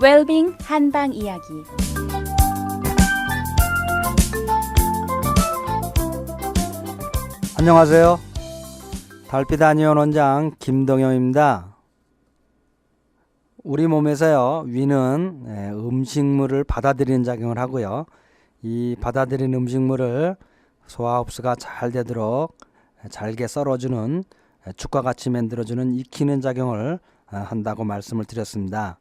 웰빙 한방 이야기. 안녕하세요. 달빛 한의원 원장 김동영입니다. 우리 몸에서요, 위는 음식물을 받아들이는 작용을 하고요. 이 받아들이는 음식물을 소화 흡수가 잘 되도록 잘게 썰어주는 죽과 같이 만들어주는 익히는 작용을 한다고 말씀을 드렸습니다.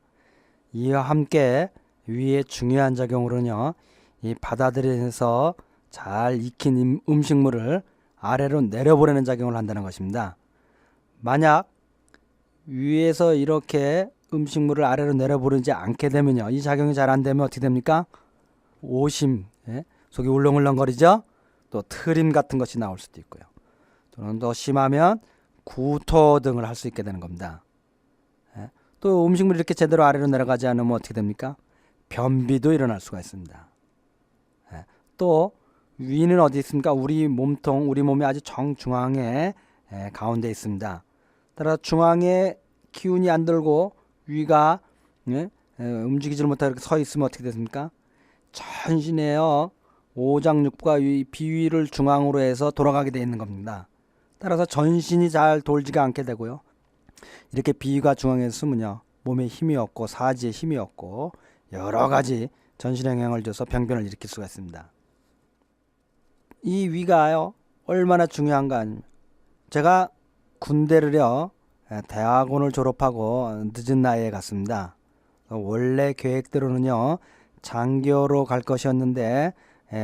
이와 함께 위의 중요한 작용으로는요, 이 받아들여서 잘 익힌 음식물을 아래로 내려보내는 작용을 한다는 것입니다. 만약 위에서 이렇게 음식물을 아래로 내려보내지 않게 되면요, 이 작용이 잘 안 되면 어떻게 됩니까? 오심, 속이 울렁울렁거리죠? 또 트림 같은 것이 나올 수도 있고요. 또는 더 심하면 구토 등을 할 수 있게 되는 겁니다. 또 음식물이 이렇게 제대로 아래로 내려가지 않으면 어떻게 됩니까? 변비도 일어날 수가 있습니다. 또 위는 어디 있습니까? 우리 몸통, 우리 몸의 아주 정중앙에 가운데 있습니다. 따라서 중앙에 기운이 안 들고 위가 움직이지 못하고 이렇게 서 있으면 어떻게 됐습니까? 전신에요, 오장육부가 비위를 중앙으로 해서 돌아가게 되어 있는 겁니다. 따라서 전신이 잘 돌지가 않게 되고요. 이렇게 비위가 중앙에 있으면요, 몸에 힘이 없고 사지에 힘이 없고 여러 가지 전신에 영향을 줘서 병변을 일으킬 수가 있습니다. 이 위가요, 얼마나 중요한가 하면, 제가 군대를요, 대학원을 졸업하고 늦은 나이에 갔습니다. 원래 계획대로는요, 장교로 갈 것이었는데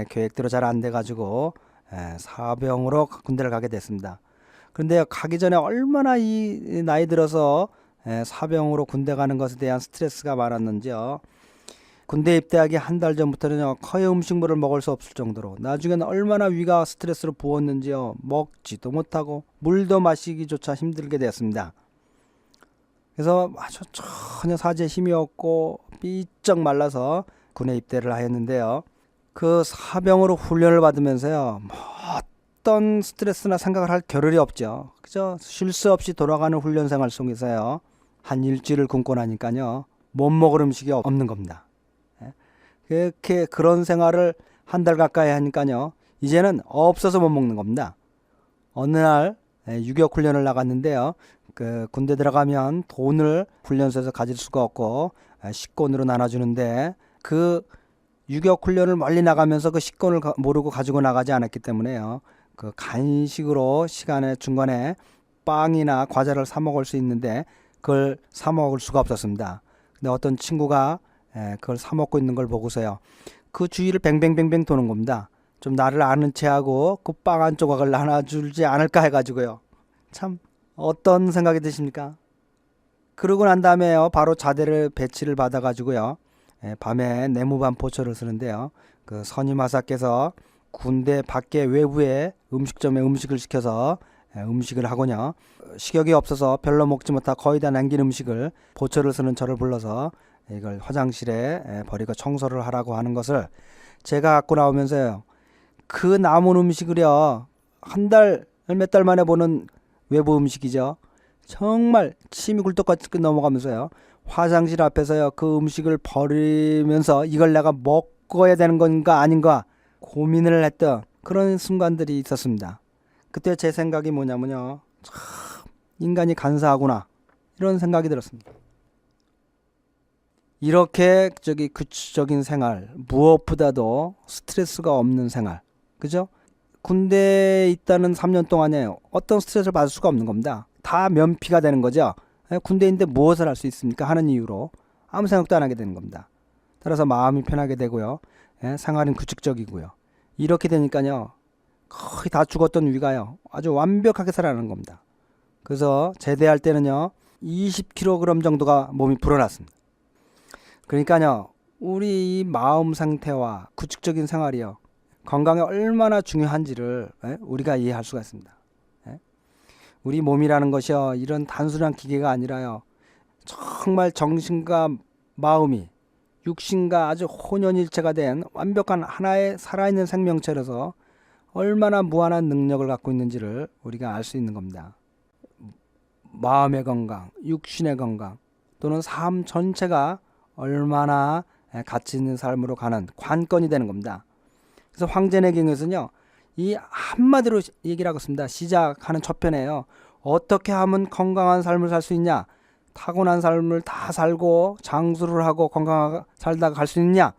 계획대로 잘 안 돼가지고 사병으로 군대를 가게 됐습니다. 그런데 가기 전에 얼마나 이 나이 들어서 사병으로 군대 가는 것에 대한 스트레스가 많았는지요. 군대 입대하기 한 달 전부터는요, 거의 음식물을 먹을 수 없을 정도로, 나중에는 얼마나 위가 스트레스를 부었는지요. 먹지도 못하고 물도 마시기조차 힘들게 되었습니다. 그래서 아주 전혀 사지에 힘이 없고 삐쩍 말라서 군에 입대를 하였는데요. 그 사병으로 훈련을 받으면서요, 어떤 스트레스나 생각을 할 겨를이 없죠. 그죠? 쉴 수 없이 돌아가는 훈련 생활 속에서요, 한 일주일을 굶고 나니까요, 못 먹을 음식이 없는 겁니다. 그렇게 그런 생활을 한 달 가까이 하니까요, 이제는 없어서 못 먹는 겁니다. 어느 날 유격 훈련을 나갔는데요, 그 군대 들어가면 돈을 훈련소에서 가질 수가 없고 식권으로 나눠주는데, 그 유격 훈련을 멀리 나가면서 그 식권을 모르고 가지고 나가지 않았기 때문에요, 그 간식으로 시간에 중간에 빵이나 과자를 사 먹을 수 있는데 그걸 사 먹을 수가 없었습니다. 근데 어떤 친구가 그걸 사 먹고 있는 걸 보고서요, 그 주위를 뱅뱅뱅뱅 도는 겁니다. 좀 나를 아는 체하고 그 빵 한 조각을 나눠주지 않을까 해가지고요. 참 어떤 생각이 드십니까? 그러고 난 다음에요, 바로 자대를 배치를 받아가지고요, 밤에 내무반포초를 쓰는데요, 그 선임하사께서 군대 밖에 외부에 음식점에 음식을 시켜서 음식을 하거든요. 식욕이 없어서 별로 먹지 못하고 거의 다 남긴 음식을 보초를 쓰는 저를 불러서 이걸 화장실에 버리고 청소를 하라고 하는 것을 제가 갖고 나오면서요, 그 남은 음식을요, 한 달, 몇 달 만에 보는 외부 음식이죠. 정말 침이 굴뚝같이 넘어가면서요, 화장실 앞에서요, 그 음식을 버리면서 이걸 내가 먹어야 되는 건가 아닌가 고민을 했던 그런 순간들이 있었습니다. 그때 제 생각이 뭐냐면요, 참 인간이 간사하구나, 이런 생각이 들었습니다. 이렇게 규칙적인 생활, 무엇보다도 스트레스가 없는 생활, 그죠? 군대에 있다는 3년 동안에 어떤 스트레스를 받을 수가 없는 겁니다. 다 면피가 되는 거죠. 군대인데 무엇을 할 수 있습니까 하는 이유로 아무 생각도 안 하게 되는 겁니다. 따라서 마음이 편하게 되고요, 생활은 규칙적이고요. 이렇게 되니까요, 거의 다 죽었던 위가요, 아주 완벽하게 살아나는 겁니다. 그래서 제대할 때는요, 20kg 정도가 몸이 불어났습니다. 그러니까요, 우리 마음 상태와 규칙적인 생활이요, 건강에 얼마나 중요한지를 우리가 이해할 수가 있습니다. 우리 몸이라는 것이요, 이런 단순한 기계가 아니라요, 정말 정신과 마음이 육신과 아주 혼연일체가 된 완벽한 하나의 살아있는 생명체로서 얼마나 무한한 능력을 갖고 있는지를 우리가 알 수 있는 겁니다. 마음의 건강, 육신의 건강, 또는 삶 전체가 얼마나 가치 있는 삶으로 가는 관건이 되는 겁니다. 그래서 황제내경에서는요, 이 한마디로 얘기를 하고 있습니다. 시작하는 첫 편에요. 어떻게 하면 건강한 삶을 살 수 있냐? 타고난 삶을 다 살고 장수를 하고 건강하게 살다가 갈 수 있느냐?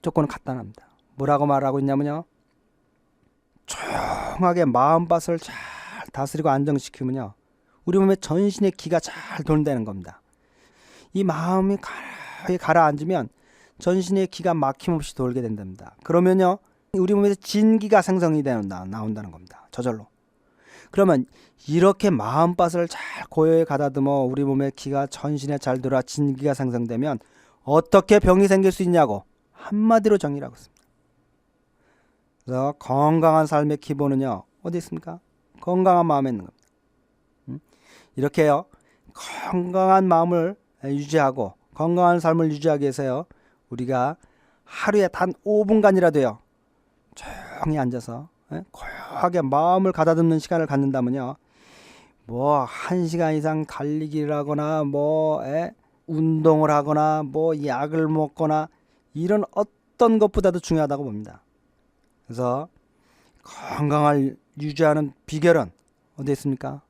조건은 간단합니다. 뭐라고 말하고 있냐면요, 조용하게 마음밭을 잘 다스리고 안정시키면요, 우리 몸에 전신의 기가 잘 돈다는 겁니다. 이 마음이 가라앉으면 전신의 기가 막힘없이 돌게 된답니다. 그러면요, 우리 몸에서 진기가 생성이 나온다는 겁니다. 저절로. 그러면 이렇게 마음밭을 잘 고요히 가다듬어 우리 몸의 기가 전신에 잘 돌아 진기가 생성되면 어떻게 병이 생길 수 있냐고 한마디로 정의를 하고 있습니다. 그래서 건강한 삶의 기본은요, 어디 있습니까? 건강한 마음에 있는 겁니다. 이렇게요, 건강한 마음을 유지하고 건강한 삶을 유지하기 위해서요, 우리가 하루에 단 5분간이라도요, 조용히 앉아서 고요하게 마음을 가다듬는 시간을 갖는다면요, 뭐 1시간 이상 달리기를 하거나 뭐 운동을 하거나 뭐 약을 먹거나 이런 어떤 것보다도 중요하다고 봅니다. 그래서 건강을 유지하는 비결은 어디 있습니까?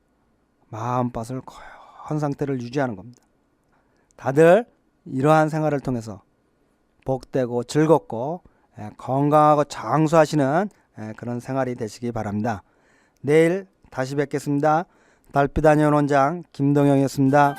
마음밭을 고요한 상태를 유지하는 겁니다. 다들 이러한 생활을 통해서 복되고 즐겁고 건강하고 장수하시는 그런 생활이 되시기 바랍니다. 내일 다시 뵙겠습니다. 달빛 아니온 원장 김동영이었습니다.